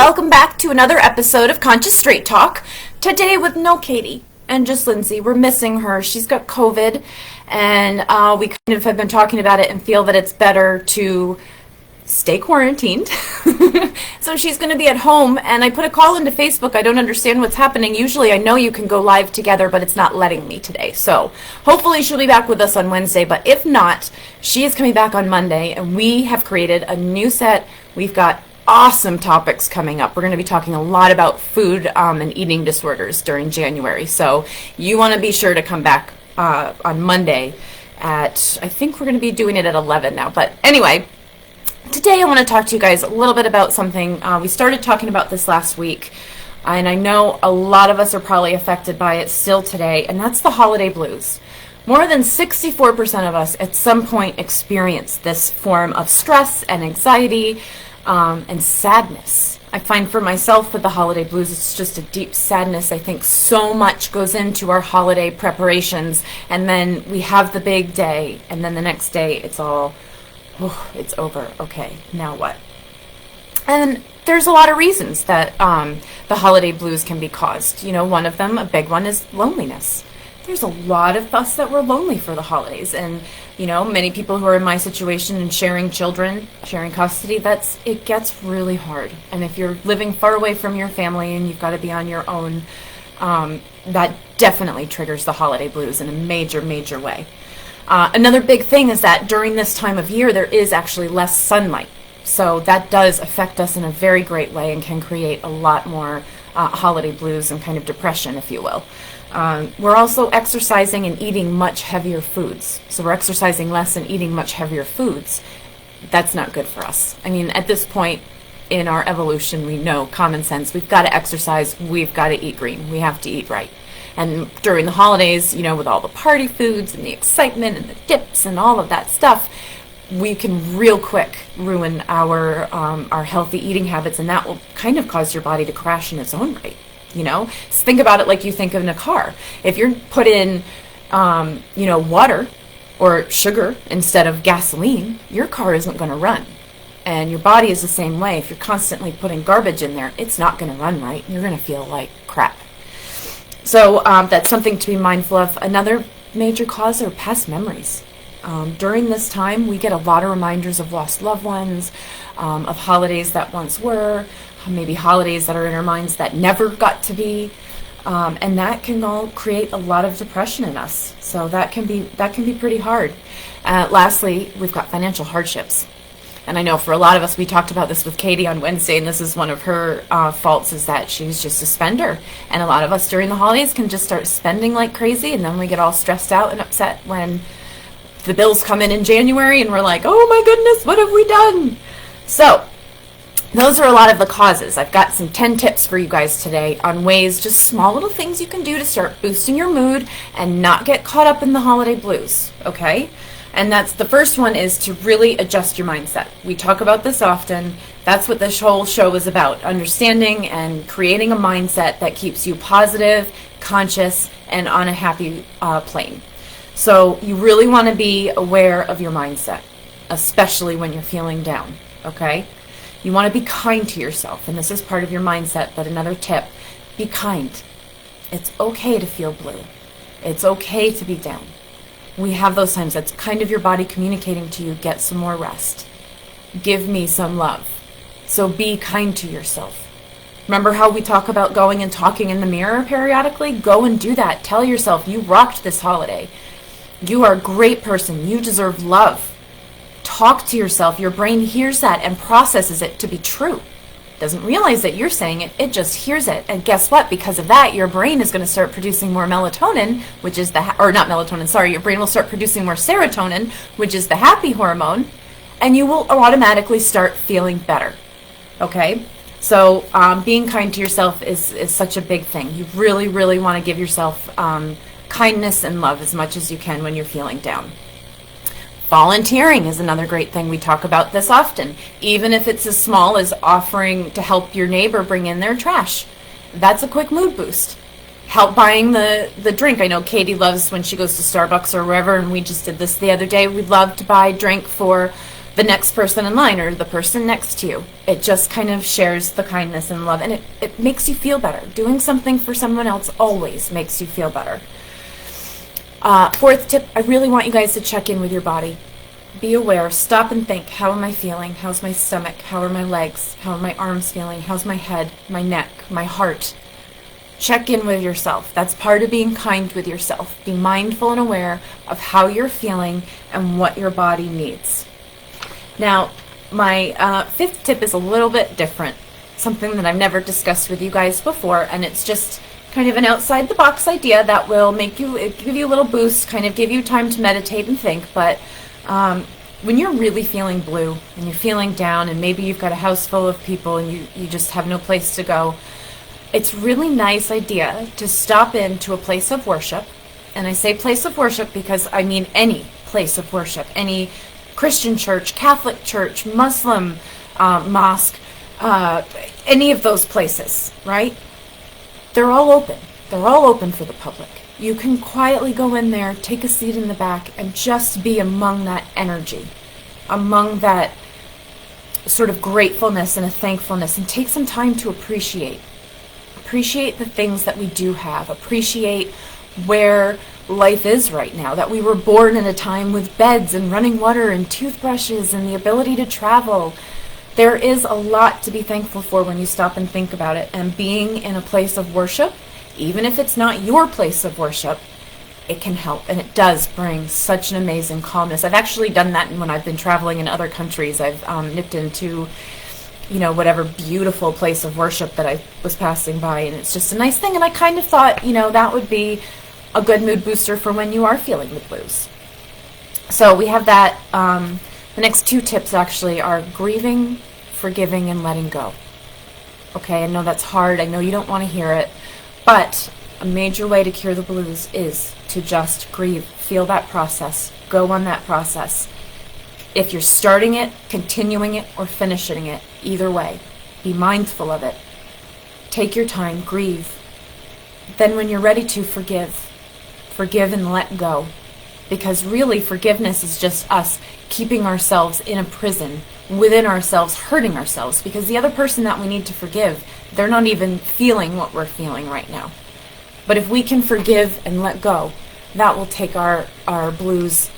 Welcome back to another episode of Conscious Straight Talk. Today with no Katie and just Lindsey. We're missing her. She's got COVID, and we kind of have been talking about it and feel that it's better to stay quarantined. So she's going to be at home, and I put a call into Facebook. I don't understand what's happening. Usually I know you can go live together, but it's not letting me today. So hopefully she'll be back with us on Wednesday, but if not, she is coming back on Monday, and we have created a new set. We've got awesome topics coming up. We're going to be talking a lot about food and eating disorders during January. So you want to be sure to come back on Monday at, I think we're going to be doing it at 11 now. But anyway, today I want to talk to you guys a little bit about something. We started talking about this last week, and I know a lot of us are probably affected by it still today, and that's the holiday blues. More than 64% of us at some point experience this form of stress and anxiety and sadness. I find for myself with the holiday blues, it's just a deep sadness. I think so much goes into our holiday preparations, and then we have the big day, and then the next day it's all, oh, it's over. Okay, now what? And there's a lot of reasons that the holiday blues can be caused. You know, one of them, a big one, is loneliness. There's a lot of us that were lonely for the holidays, and you know, many people who are in my situation and sharing children, sharing custody, it gets really hard. And if you're living far away from your family and you've got to be on your own, that definitely triggers the holiday blues in a major, major way. Another big thing is that during this time of year, there is actually less sunlight. So that does affect us in a very great way and can create a lot more holiday blues and kind of depression, if you will. We're also exercising and eating much heavier foods. So we're exercising less and eating much heavier foods. That's not good for us. I mean, at this point in our evolution, we know common sense. We've got to exercise. We've got to eat green. We have to eat right. And during the holidays, you know, with all the party foods and the excitement and the dips and all of that stuff, we can real quick ruin our healthy eating habits, and that will kind of cause your body to crash in its own right. You know, so think about it like you think of in a car. If you're put in, water or sugar instead of gasoline, your car isn't going to run. And your body is the same way. If you're constantly putting garbage in there, it's not going to run right. You're going to feel like crap. So that's something to be mindful of. Another major cause are past memories. During this time, we get a lot of reminders of lost loved ones, of holidays that once were, maybe holidays that are in our minds that never got to be, and that can all create a lot of depression in us. So that can be pretty hard. Lastly, we've got financial hardships. And I know for a lot of us, we talked about this with Katie on Wednesday, and this is one of her faults, is that she's just a spender. And a lot of us during the holidays can just start spending like crazy, and then we get all stressed out and upset when the bills come in January, and we're like, oh my goodness, what have we done? So those are a lot of the causes. I've got some 10 tips for you guys today on ways, just small little things you can do to start boosting your mood and not get caught up in the holiday blues, okay? And that's the first one, is to really adjust your mindset. We talk about this often. That's what this whole show is about, understanding and creating a mindset that keeps you positive, conscious, and on a happy plane. So you really want to be aware of your mindset, especially when you're feeling down, okay? You want to be kind to yourself, and this is part of your mindset, but another tip, be kind. It's okay to feel blue. It's okay to be down. We have those times. That's kind of your body communicating to you, get some more rest. Give me some love. So be kind to yourself. Remember how we talk about going and talking in the mirror periodically? Go and do that. Tell yourself you rocked this holiday. You are a great person. You deserve love. Talk to yourself. Your brain hears that and processes it to be true. It doesn't realize that you're saying it. It just hears it. And guess what? Because of that, your brain is going to start producing more melatonin, which is your brain will start producing more serotonin, which is the happy hormone, and you will automatically start feeling better. Okay? So being kind to yourself is such a big thing. You really, really want to give yourself kindness and love as much as you can when you're feeling down. Volunteering is another great thing. We talk about this often, even if it's as small as offering to help your neighbor bring in their trash. That's a quick mood boost. Help buying the drink. I know Katie loves when she goes to Starbucks or wherever, and we just did this the other day. We love to buy drink for the next person in line or the person next to you. It just kind of shares the kindness and love, and it makes you feel better. Doing something for someone else always makes you feel better. Fourth tip, I really want you guys to check in with your body. Be aware, stop and think, how am I feeling? How's my stomach? How are my legs? How are my arms feeling? How's my head, my neck, my heart? Check in with yourself. That's part of being kind with yourself. Be mindful and aware of how you're feeling and what your body needs. Now, my fifth tip is a little bit different, something that I've never discussed with you guys before, and it's just kind of an outside-the-box idea that will give you a little boost, kind of give you time to meditate and think. But when you're really feeling blue and you're feeling down, and maybe you've got a house full of people and you just have no place to go, it's really nice idea to stop into a place of worship. And I say place of worship because I mean any place of worship, any Christian church, Catholic church, Muslim mosque, any of those places, right? They're all open. They're all open for the public. You can quietly go in there, take a seat in the back, and just be among that energy, among that sort of gratefulness and a thankfulness, and take some time to appreciate the things that we do have, appreciate where life is right now, that we were born in a time with beds and running water and toothbrushes and the ability to travel. There is a lot to be thankful for when you stop and think about it. And being in a place of worship, even if it's not your place of worship, it can help, and it does bring such an amazing calmness. I've actually done that when I've been traveling in other countries. I've nipped into whatever beautiful place of worship that I was passing by, and it's just a nice thing. And I kind of thought, that would be a good mood booster for when you are feeling the blues. So we have that. The next two tips actually are grieving, forgiving, and letting go. Okay, I know that's hard. I know you don't want to hear it, but a major way to cure the blues is to just grieve, feel that process, go on that process. If you're starting it, continuing it, or finishing it, either way, be mindful of it. Take your time, grieve. Then when you're ready to forgive and let go. Because really, forgiveness is just us keeping ourselves in a prison, within ourselves, hurting ourselves. Because the other person that we need to forgive, they're not even feeling what we're feeling right now. But if we can forgive and let go, that will take our blues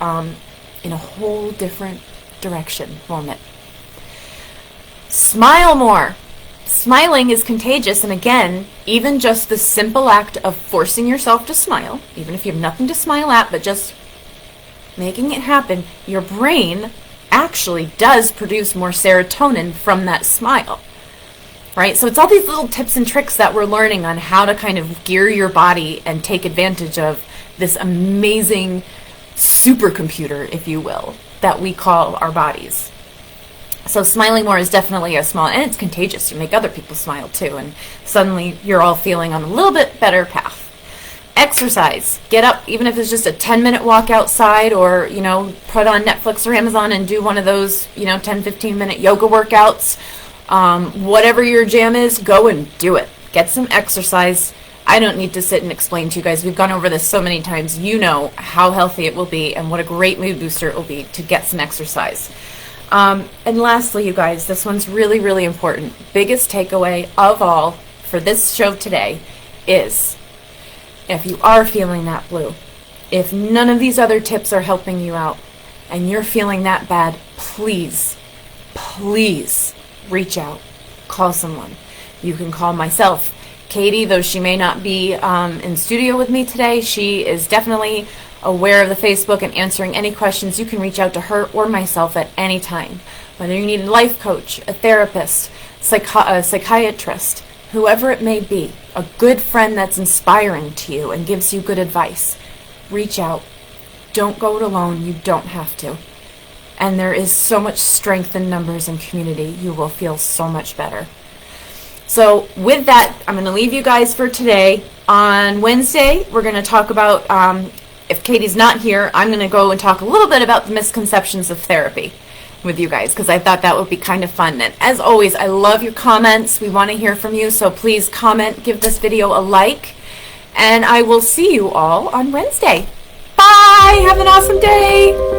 in a whole different direction, won't it? Smile more. Smiling is contagious, and again, even just the simple act of forcing yourself to smile, even if you have nothing to smile at, but just making it happen, your brain actually does produce more serotonin from that smile, right? So it's all these little tips and tricks that we're learning on how to kind of gear your body and take advantage of this amazing supercomputer, if you will, that we call our bodies. So smiling more is definitely a small, and it's contagious. You make other people smile too, and suddenly you're all feeling on a little bit better path. Exercise. Get up, even if it's just a 10-minute walk outside, or, put on Netflix or Amazon and do one of those, 10, 15-minute yoga workouts. Whatever your jam is, go and do it. Get some exercise. I don't need to sit and explain to you guys. We've gone over this so many times. You know how healthy it will be and what a great mood booster it will be to get some exercise. And lastly, you guys, this one's really, really important. Biggest takeaway of all for this show today is, if you are feeling that blue, if none of these other tips are helping you out, and you're feeling that bad, please, please reach out. Call someone. You can call myself. Katie, though she may not be in studio with me today, she is definitely aware of the Facebook and answering any questions. You can reach out to her or myself at any time. Whether you need a life coach, a therapist, a psychiatrist, whoever it may be, a good friend that's inspiring to you and gives you good advice, reach out. Don't go it alone. You don't have to. And there is so much strength in numbers and community. You will feel so much better. So with that, I'm going to leave you guys for today. On Wednesday, we're going to talk about, if Katie's not here, I'm going to go and talk a little bit about the misconceptions of therapy with you guys, because I thought that would be kind of fun. And as always, I love your comments. We want to hear from you, so please comment, give this video a like, and I will see you all on Wednesday. Bye! Have an awesome day!